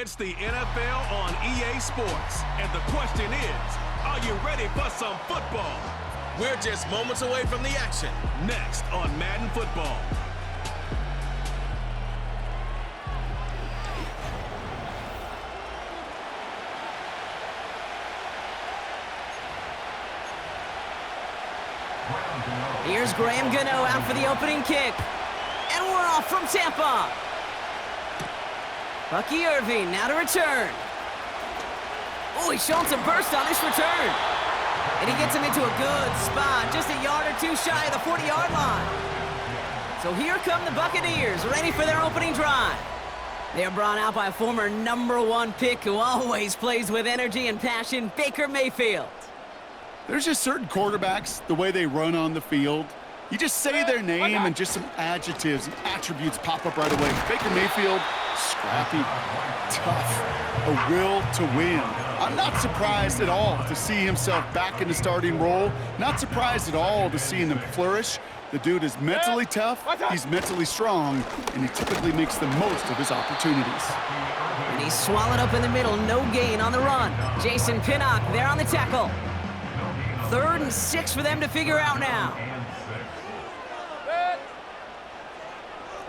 It's the NFL on EA Sports. And the question is, are you ready for some football? We're just moments away from the action. Next on Madden Football. Here's Graham Gano out for the opening kick. And we're off from Tampa. Bucky Irving now to return. Oh, he's showing some burst on this return. And he gets him into a good spot, just a yard or two shy of the 40-yard line. So here come the Buccaneers, ready for their opening drive. They are brought out by a former #1 pick who always plays with energy and passion, Baker Mayfield. There's just certain quarterbacks, the way they run on the field. You just say their name and just some adjectives and attributes pop up right away. Baker Mayfield, scrappy, tough, a will to win. I'm not surprised at all to see himself back in the starting role. Not surprised at all to see him flourish. The dude is mentally tough, he's mentally strong, and he typically makes the most of his opportunities. And he's swallowed up in the middle, no gain on the run. Jason Pinnock there on the tackle. 3rd and 6 for them to figure out now.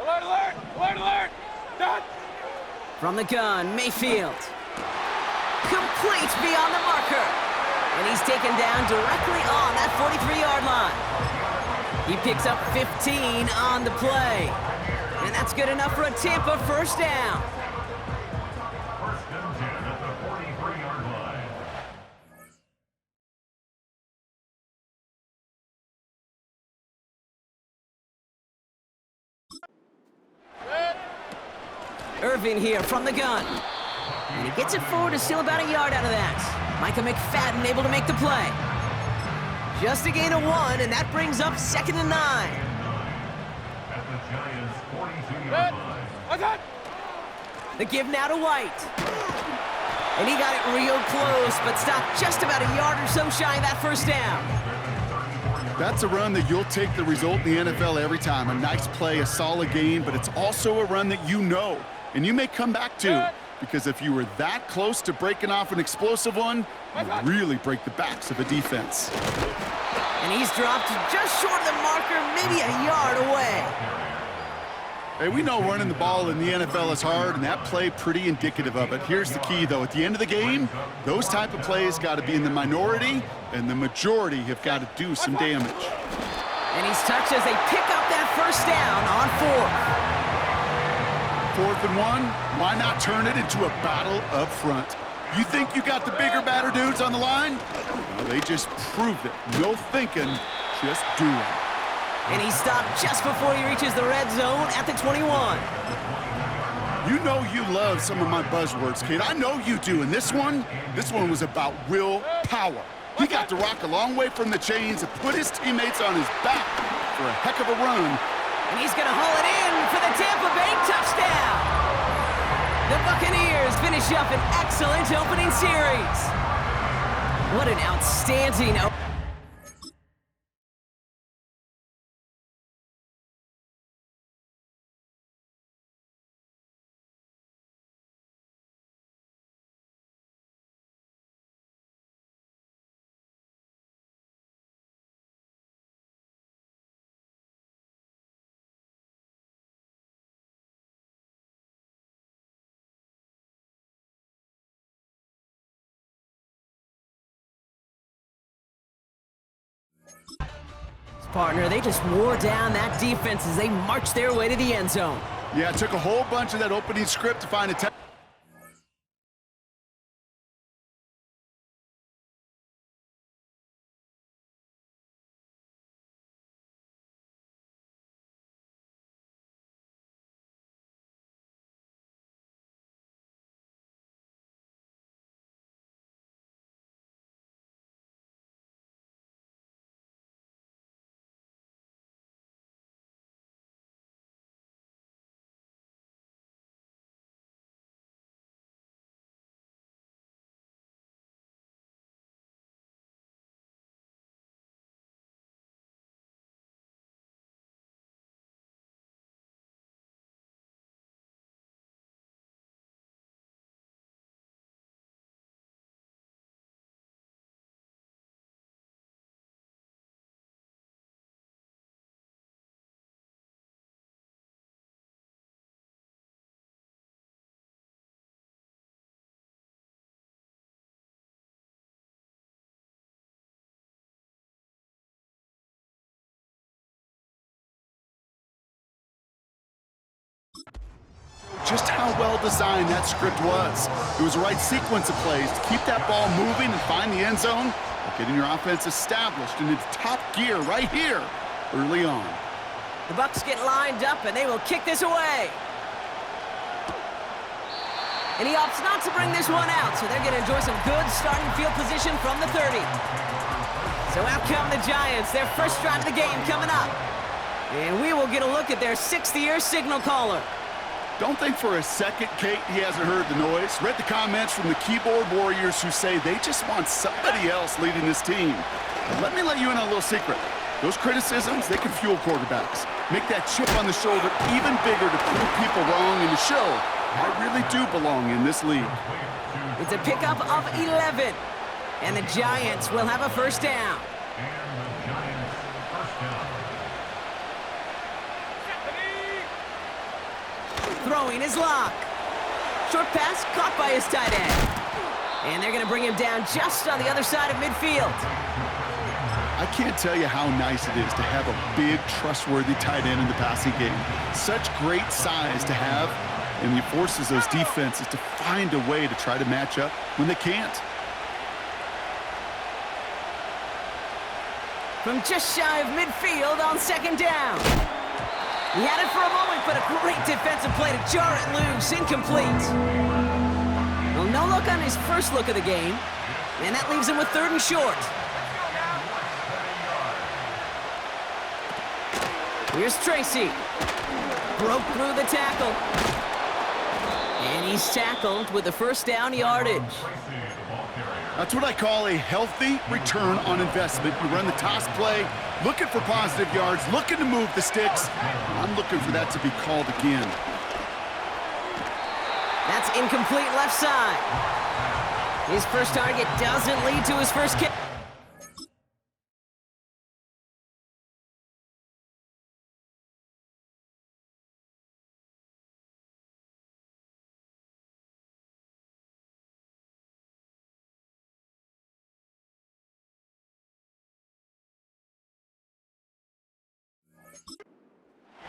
Alert, alert, alert, alert! Done! From the gun, Mayfield. Complete beyond the marker. And he's taken down directly on that 43-yard line. He picks up 15 on the play. And that's good enough for a Tampa first down. Irving here from the gun. And he gets it forward to steal about a yard out of that. Micah McFadden able to make the play. Just a gain of 1, and that brings up 2nd and 9. The give now to White. And he got it real close, but stopped just about a yard or so shy of that first down. That's a run that you'll take the result in the NFL every time. A nice play, a solid game, but it's also a run that you know, and you may come back to, because if you were that close to breaking off an explosive one, you really break the backs of a defense. And he's dropped just short of the marker, maybe a yard away. Hey, we know running the ball in the NFL is hard, and that play pretty indicative of it. Here's the key, though. At the end of the game, those type of plays got to be in the minority, and the majority have got to do some damage. And he's touched as they pick up that first down on 4th. 4th and 1, why not turn it into a battle up front? You think you got the bigger, badder dudes on the line? Well, they just proved it. No thinking, just doing. And he stopped just before he reaches the red zone at the 21. You know you love some of my buzzwords, kid. I know you do. And this one was about willpower. He got to rock a long way from the chains and put his teammates on his back for a heck of a run. And he's going to haul it in for the Tampa Bay touchdown. The Buccaneers finish up an excellent opening series. What an outstanding opening. Partner, they just wore down that defense as they marched their way to the end zone. Yeah, it took a whole bunch of that opening script to find a how well designed that script was. It was the right sequence of plays to keep that ball moving and find the end zone, getting your offense established in its top gear right here early on. The Bucs get lined up, and they will kick this away. And he opts not to bring this one out, so they're going to enjoy some good starting field position from the 30. So out come the Giants, their first drive of the game coming up. And we will get a look at their 6th-year signal caller. Don't think for a second, Kate, he hasn't heard the noise. Read the comments from the keyboard warriors who say they just want somebody else leading this team. But let me let you in on a little secret. Those criticisms, they can fuel quarterbacks. Make that chip on the shoulder even bigger to prove people wrong and to show I really do belong in this league. It's a pickup of 11. And the Giants will have a first down. Throwing his lock. Short pass caught by his tight end. And they're going to bring him down just on the other side of midfield. I can't tell you how nice it is to have a big, trustworthy tight end in the passing game. Such great size to have, and it forces those defenses to find a way to try to match up when they can't. From just shy of midfield on second down. He had it for a moment, but a great defensive play to jar it loose, incomplete. Well, no look on his first look of the game, and that leaves him with 3rd and short. Here's Tracy. Broke through the tackle. And he's tackled with the first down yardage. That's what I call a healthy return on investment. You run the toss play, looking for positive yards, looking to move the sticks. I'm looking for that to be called again. That's incomplete left side. His first target doesn't lead to his first kick.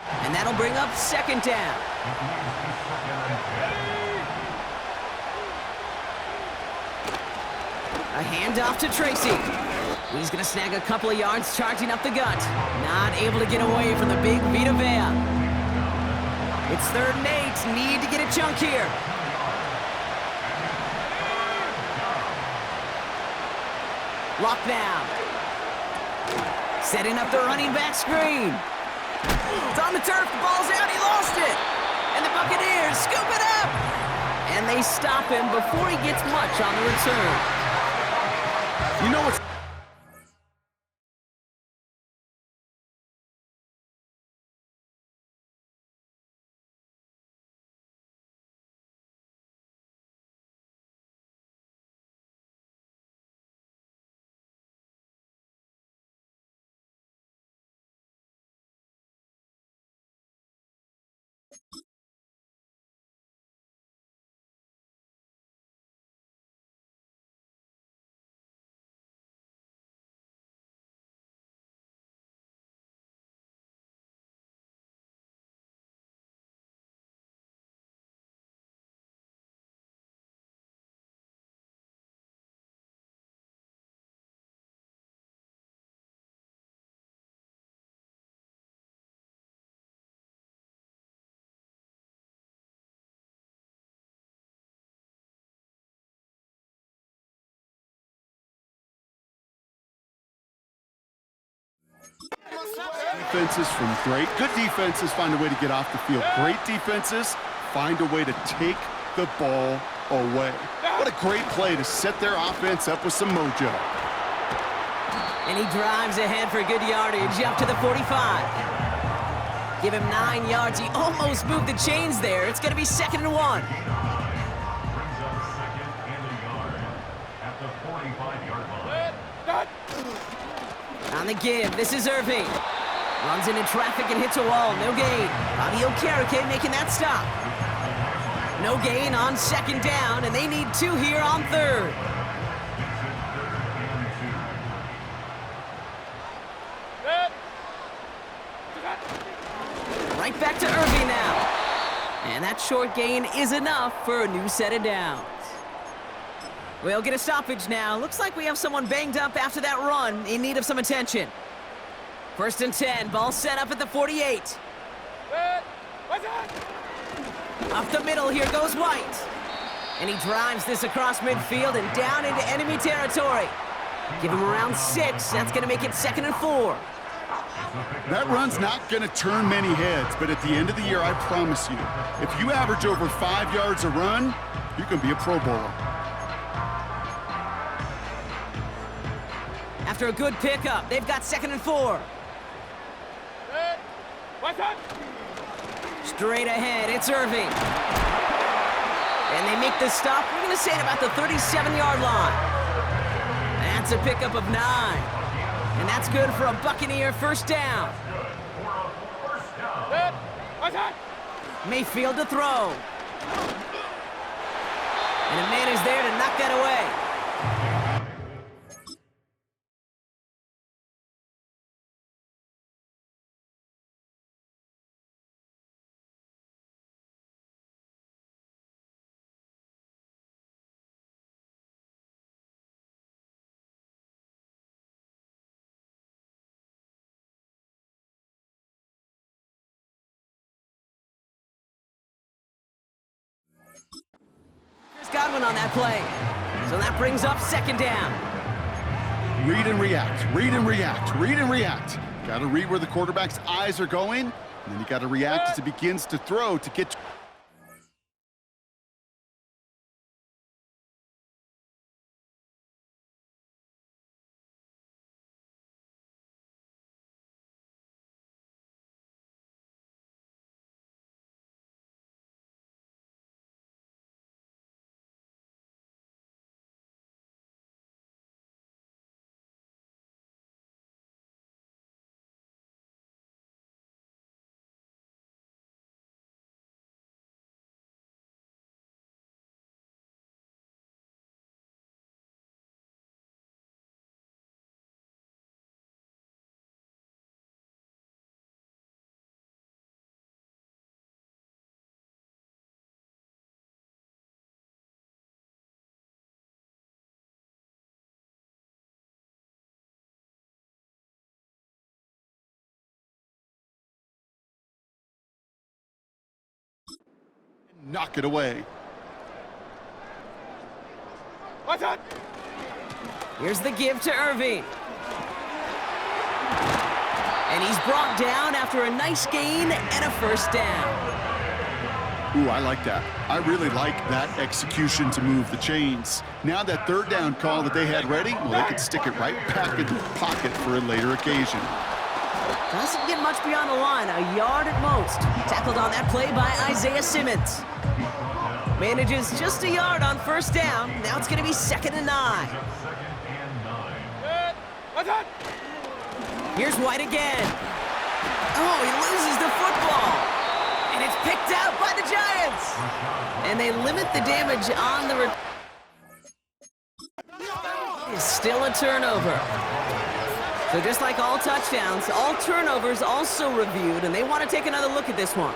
And that'll bring up second down. A handoff to Tracy. He's going to snag a couple of yards charging up the gut. Not able to get away from the big Vita Vea. It's 3rd and 8. Need to get a chunk here. Lock down. Setting up the running back screen. It's on the turf, the ball's out, he lost it! And the Buccaneers scoop it up! And they stop him before he gets much on the return. You know what's... Defenses from good defenses find a way to get off the field. Great defenses find a way to take the ball away. What a great play to set their offense up with some mojo. And he drives ahead for good yardage up to the 45. Give him 9 yards. He almost moved the chains there. It's going to be 2nd and 1. On the give, this is Irving. Runs into traffic and hits a wall, no gain. Bobby Okereke making that stop. No gain on 2nd down, and they need 2 here on 3rd. Right back to Irving now. And that short gain is enough for a new set of downs. We'll get a stoppage now. Looks like we have someone banged up after that run, in need of some attention. 1st and 10, ball set up at the 48. Up the middle, here goes White. And he drives this across midfield and down into enemy territory. Give him around 6, that's gonna make it 2nd and 4. That run's not going to turn many heads, but at the end of the year, I promise you, if you average over 5 yards a run, you can be a Pro Bowler. After a good pickup, they've got 2nd and 4. Straight ahead, it's Irving. And they make the stop, we're going to say at about the 37-yard line. That's a pickup of 9. And that's good for a Buccaneer 1st down. Mayfield to throw. And a man is there to knock that away. Godwin on that play. So that brings up 2nd down. Read and react, read and react, read and react. Got to read where the quarterback's eyes are going, and then you got to react as he begins to throw to get... Knock it away. Here's the give to Irving. And he's brought down after a nice gain and a 1st down. Ooh, I like that. I really like that execution to move the chains. Now that 3rd down call that they had ready, well, they could stick it right back into the pocket for a later occasion. Doesn't get much beyond the line, a yard at most. Tackled on that play by Isaiah Simmons. Manages just a yard on 1st down. Now it's going to be 2nd and 9. Here's White again. Oh, he loses the football. And it's picked out by the Giants. And they limit the damage on the... It's still a turnover. So just like all touchdowns, all turnovers also reviewed, and they want to take another look at this one.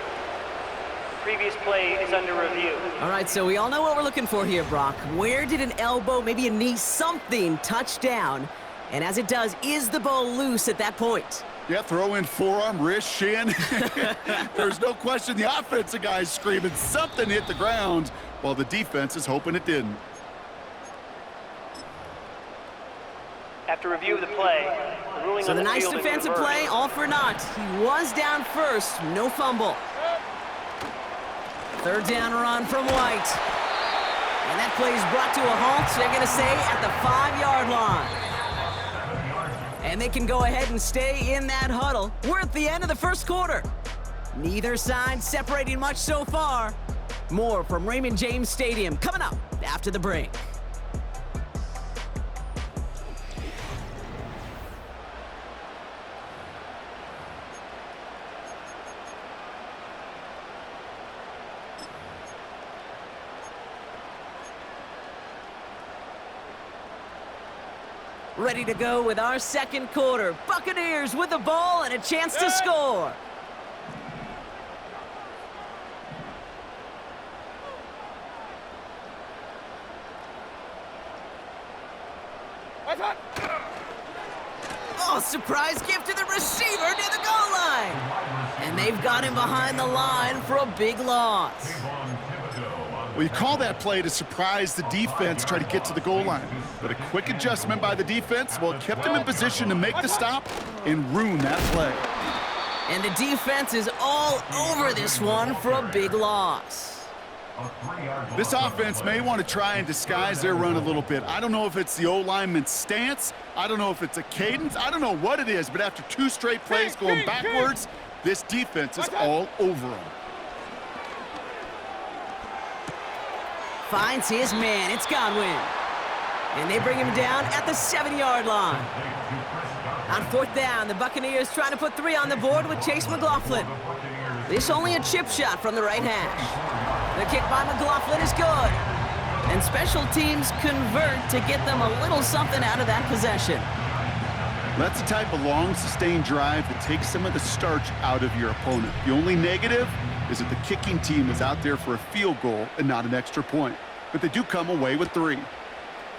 Previous play is under review. All right, so we all know what we're looking for here, Brock. Where did an elbow, maybe a knee, something touch down? And as it does, is the ball loose at that point? Yeah, throw in forearm, wrist, shin. There's no question the offensive guy's screaming something hit the ground while the defense is hoping it didn't. After review of the play, the ruling so on the the nice field is defensive reversed. play, all for naught. He was down first, no fumble. 3rd down run from White. And that play is brought to a halt, they're going to say, at the 5-yard line. And they can go ahead and stay in that huddle. We're at the end of the 1st quarter. Neither side separating much so far. More from Raymond James Stadium coming up after the break. Ready to go with our 2nd quarter. Buccaneers with the ball and a chance to score. surprise gift to the receiver near the goal line. And they've got him behind the line for a big loss. Well, you call that play to surprise the defense, try to get to the goal line. But a quick adjustment by the defense, well, it kept him in position to make the stop and ruin that play. And the defense is all over this one for a big loss. This offense may want to try and disguise their run a little bit. I don't know if it's the O-lineman's stance. I don't know if it's a cadence. I don't know what it is, but after 2 straight plays going backwards, this defense is all over them. Finds his man. It's Godwin. And they bring him down at the 7-yard line. On 4th down, the Buccaneers trying to put 3 on the board with Chase McLaughlin. This only a chip shot from the right hash. The kick by McLaughlin is good. And special teams convert to get them a little something out of that possession. That's the type of long, sustained drive that takes some of the starch out of your opponent. The only negative is that the kicking team is out there for a field goal and not an extra point. But they do come away with 3.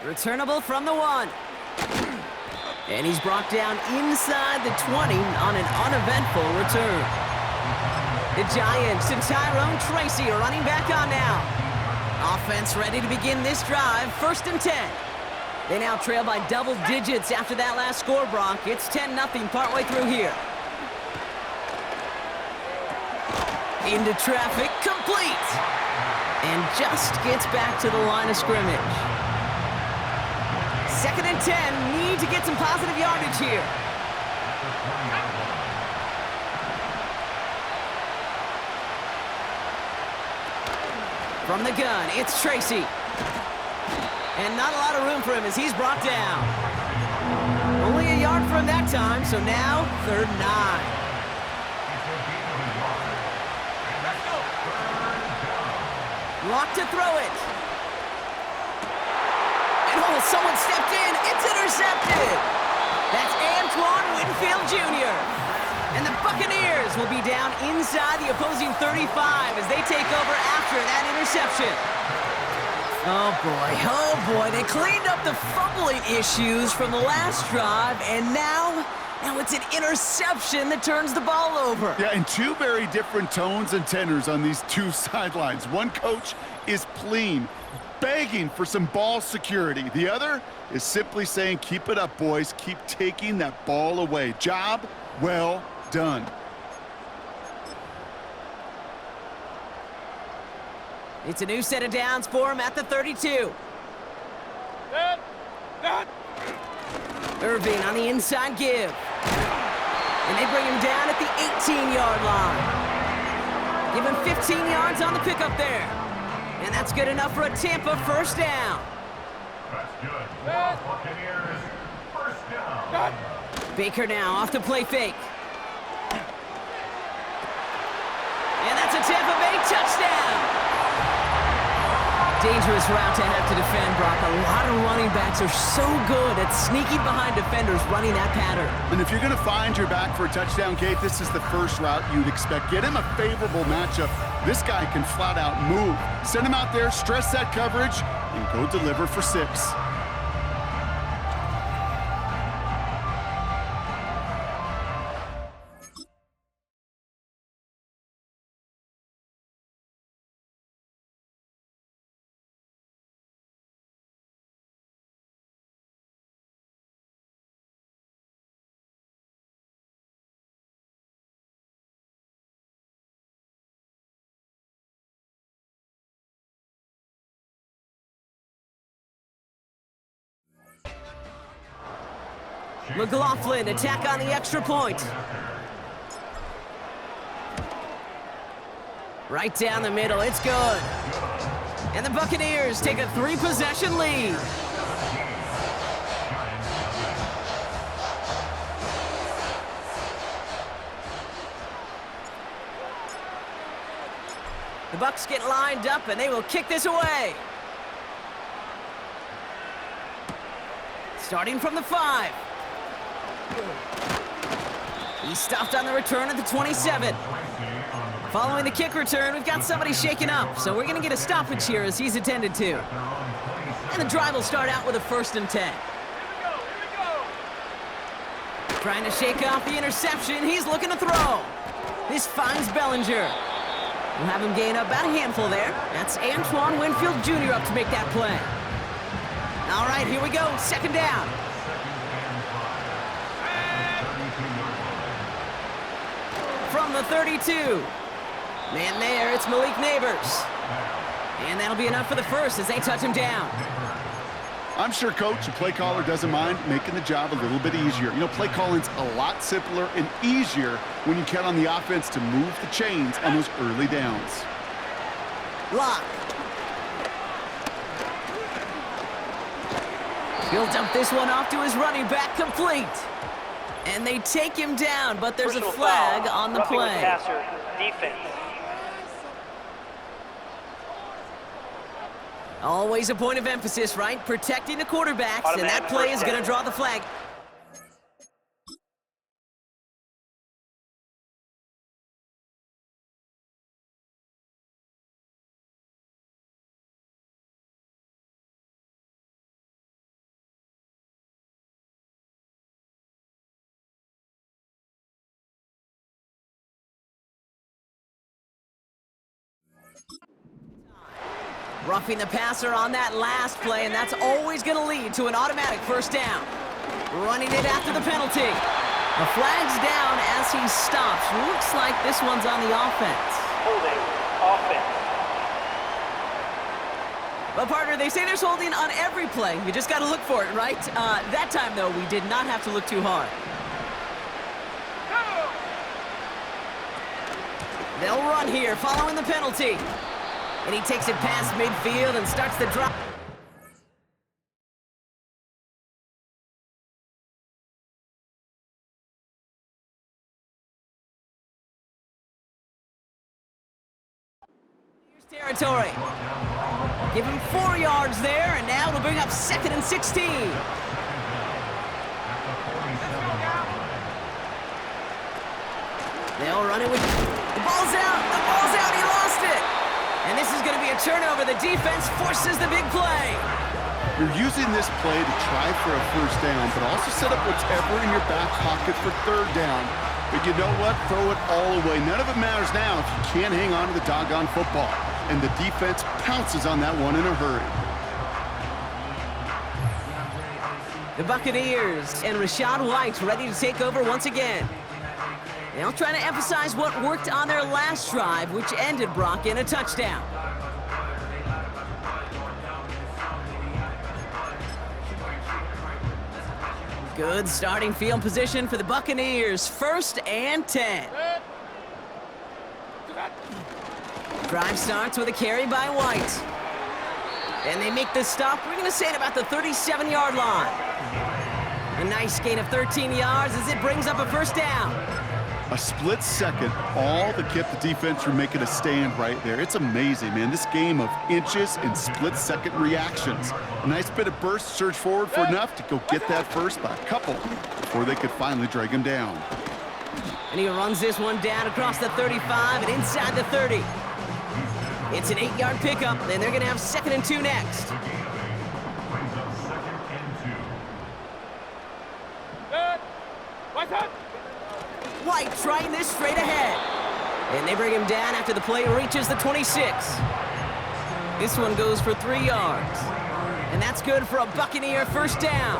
Returnable from the 1. And he's brought down inside the 20 on an uneventful return. The Giants and Tyrone Tracy are running back on now. Offense ready to begin this drive, 1st and 10. They now trail by double digits after that last score, Brock. It's 10-0 partway through here. Into traffic, complete. And just gets back to the line of scrimmage. 2nd and 10, need to get some positive yardage here. From the gun, it's Tracy. And not a lot of room for him as he's brought down. Only a yard for him that time, so now 3rd and 9. Lock to throw it. And oh, someone stepped in. It's intercepted. That's Antoine Winfield Jr. And the Buccaneers will be down inside the opposing 35 as they take over after that interception. Oh boy, they cleaned up the fumbling issues from the last drive, and now it's an interception that turns the ball over. Yeah, and 2 very different tones and tenors on these 2 sidelines. One coach is pleading, begging for some ball security. The other is simply saying, keep it up, boys. Keep taking that ball away. Job well done. It's a new set of downs for him at the 32. Irving on the inside give. And they bring him down at the 18-yard line. Give him 15 yards on the pickup there. And that's good enough for a Tampa 1st down. That's good. Buccaneers, 1st down. Baker now off the play fake. And that's a Tampa Bay touchdown. Dangerous route to have to defend, Brock. A lot of running backs are so good at sneaking behind defenders running that pattern. And if you're going to find your back for a touchdown, Kate, this is the first route you'd expect. Get him a favorable matchup. This guy can flat out move. Send him out there, stress that coverage, and go deliver for 6. McLaughlin attack on the extra point. Right down the middle, it's good. And the Buccaneers take a 3-possession lead. The Bucs get lined up and they will kick this away. Starting from the 5. He's stopped on the return at the 27. Following the kick return, we've got somebody shaken up, so we're going to get a stoppage here as he's attended to. And the drive will start out with a 1st and 10. Trying to shake off the interception. He's looking to throw. This finds Bellinger. We'll have him gain up about a handful there. That's Antoine Winfield Jr. up to make that play. All right, here we go. Second down. From the 32. Man there, it's Malik Neighbors. And that'll be enough for the first as they touch him down. I'm sure coach and play caller doesn't mind making the job a little bit easier. You know, play calling's a lot simpler and easier when you count on the offense to move the chains on those early downs. Lock. He'll dump this one off to his running back, complete. And they take him down, but there's Personal a flag foul. on the Roughing the play. passer, defense. Always a point of emphasis, right? Protecting the quarterbacks, and that Automatic play is first going to down. draw the flag. Roughing the passer on that last play, and that's always going to lead to an automatic first down. Running it after the penalty. The flag's down as he stops. Looks like this one's on the offense. Holding, offense. But partner, they say there's holding on every play. You just got to look for it, right? That time, though, we did not have to look too hard. They'll run here following the penalty. And he takes it past midfield and starts the drop. Here's territory. Give him 4 yards there, and now it'll bring up 2nd and 16. They'll run it with... The ball's out! The ball's out! He lost it! And this is going to be a turnover. The defense forces the big play. You're using this play to try for a first down, but also set up whatever in your back pocket for third down. But you know what? Throw it all away. None of it matters now if you can't hang on to the doggone football. And the defense pounces on that one in a hurry. The Buccaneers and Rachaad White ready to take over once again. They'll try to emphasize what worked on their last drive, which ended, Brock, in a touchdown. Good starting field position for the Buccaneers. 1st and 10. Drive starts with a carry by White. And they make the stop, we're going to say at about the 37-yard line. A nice gain of 13 yards as it brings up a first down. A split second, all that kept the defense from making a stand right there. It's amazing, man. This game of inches and split-second reactions. A nice bit of burst, surge forward for enough to go get that first by a couple before they could finally drag him down. And he runs this one down across the 35 and inside the 30. It's an 8-yard pickup, and they're going to have 2nd and 2 next. White trying this straight ahead. And they bring him down after the play reaches the 26. This one goes for 3 yards. And that's good for a Buccaneer first down.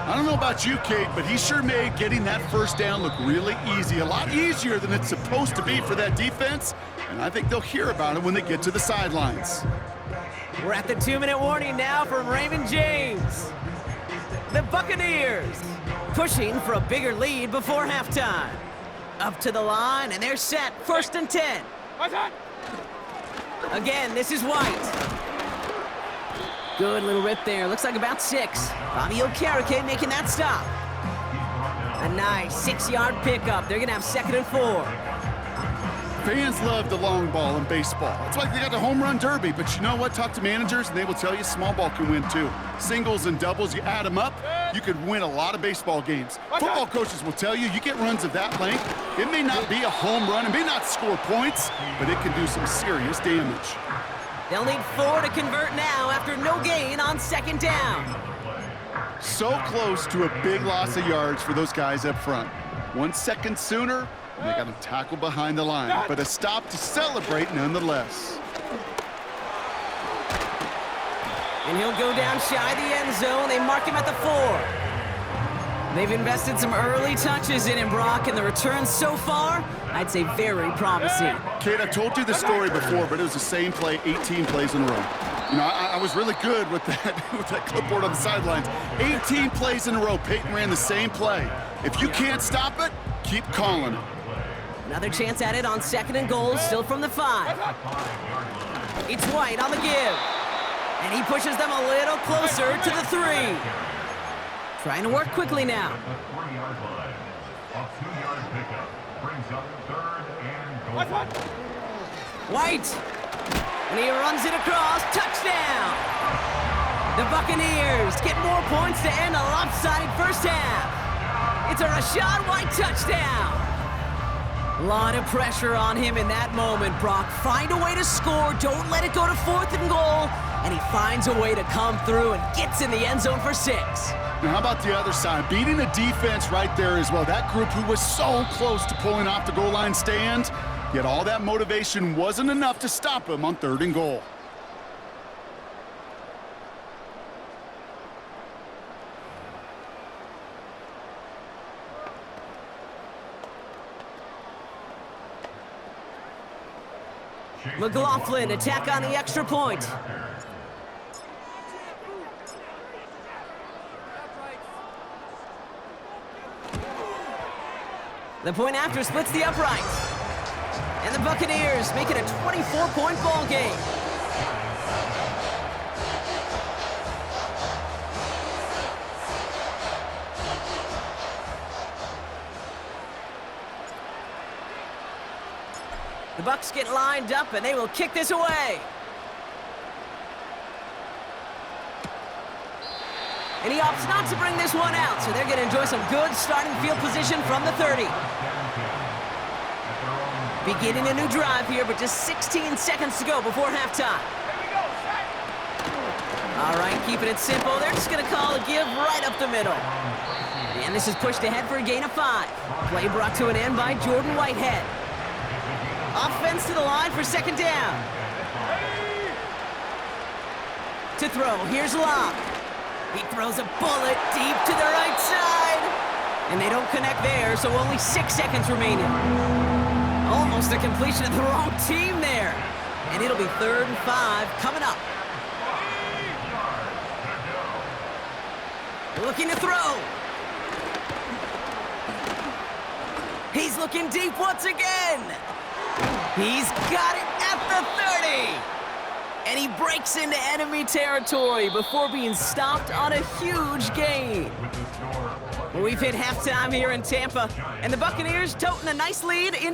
I don't know about you, Kate, but he sure made getting that first down look really easy. A lot easier than it's supposed to be for that defense. And I think they'll hear about it when they get to the sidelines. We're at the 2-minute warning now from Raymond James. The Buccaneers pushing for a bigger lead before halftime. Up to the line, and they're set. 1st and 10. Again, this is White. Good little rip there. Looks like about 6. Bobby Okereke making that stop. A nice 6-yard pickup. They're going to have 2nd and 4. Fans love the long ball in baseball. It's like they got the home run derby, but you know what? Talk to managers, and they will tell you small ball can win too. Singles and doubles, you add them up, you could win a lot of baseball games. Football coaches will tell you, you get runs of that length, it may not be a home run, it may not score points, but it can do some serious damage. They'll need 4 to convert now after no gain on 2nd down. So close to a big loss of yards for those guys up front. 1 second sooner, they got him tackled behind the line, but a stop to celebrate nonetheless. And he'll go down shy of the end zone. They mark him at the 4. They've invested some early touches in him, Brock, and the return so far, I'd say very promising. Kate, I've told you this story before, but it was the same play 18 plays in a row. You know, I was really good with that clipboard on the sidelines. 18 plays in a row, Peyton ran the same play. If you can't stop it, keep calling it. Another chance at it on 2nd and goal, still from the 5. It's White on the give. And he pushes them a little closer to the 3. Trying to work quickly now. The 3-yard line. A 2-yard pickup brings up 3rd and goal. White. And he runs it across. Touchdown. The Buccaneers get more points to end a lopsided first half. It's a Rachaad White touchdown. A lot of pressure on him in that moment, Brock. Find a way to score. Don't let it go to 4th and goal. And he finds a way to come through and gets in the end zone for 6. Now, how about the other side? Beating the defense right there as well. That group who was so close to pulling off the goal line stand, yet all that motivation wasn't enough to stop him on 3rd and goal. McLaughlin attack on the extra point. The point after splits the uprights. And the Buccaneers make it a 24-point ball game. The Bucs get lined up and they will kick this away. And he opts not to bring this one out, so they're going to enjoy some good starting field position from the 30. Beginning a new drive here, but just 16 seconds to go before halftime. All right, keeping it simple. They're just going to call a give right up the middle. And this is pushed ahead for a gain of 5. Play brought to an end by Jordan Whitehead. Offense to the line for 2nd down. To throw, here's Locke. He throws a bullet deep to the right side. And they don't connect there, so only 6 seconds remaining. Almost a completion of the wrong team there. And it'll be 3rd and 5 coming up. Looking to throw. He's looking deep once again. He's got it at the 30. And he breaks into enemy territory before being stopped on a huge gain. We've hit halftime here in Tampa, and the Buccaneers toting a nice lead into